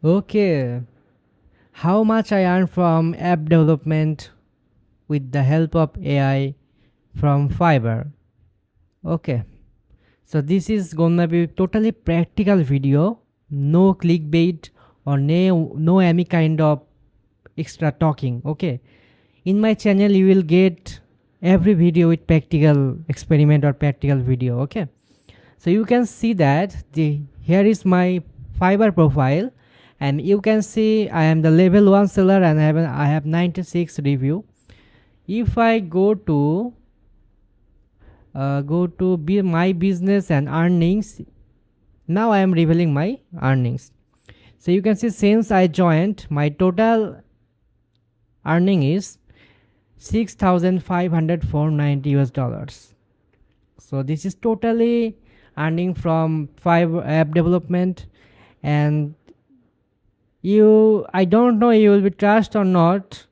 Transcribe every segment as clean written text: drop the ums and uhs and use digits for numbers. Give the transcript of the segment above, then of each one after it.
Okay, how much I earn from app development with the help of AI from Fiverr. Okay, so this is gonna be totally practical video, no clickbait or no any kind of extra talking. Okay, in my channel you will get every video with practical experiment or practical video. Okay, so you can see that here is my Fiverr profile, and you can see I am the level 1 seller and I have 96 review. If I go to my business and earnings, now I am revealing my earnings. So you can see since I joined, my total earning is 6,590 US dollars. So this is totally earning from Fiverr app development. And I don't know you will be trust or not,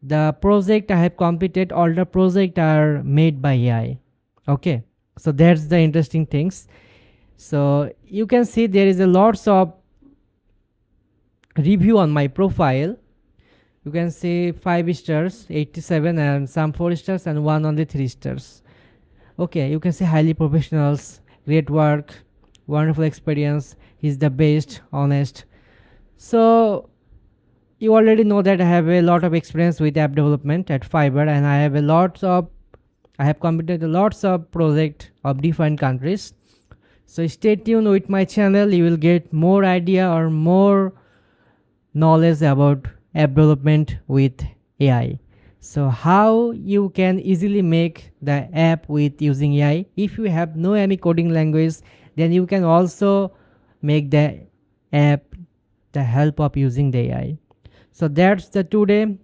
the project I have completed, all the projects are made by AI. Okay, so that's the interesting things. So you can see there is a lots of review on my profile. You can see 5 stars, 87, and some 4 stars, and one only 3 stars. Okay, you can see highly professionals, great work, wonderful experience, he's the best, honest. So you already know that I have a lot of experience with app development at Fiverr, and I have completed lots of projects of different countries. So stay tuned with my channel, you will get more idea or more knowledge about app development with AI. So how you can easily make the app with using AI. If you have no any coding language, then you can also make the app the help of using the AI. So that's the today.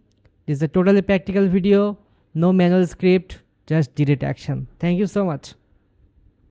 This is a totally practical video, no manual script, just direct action. Thank you so much.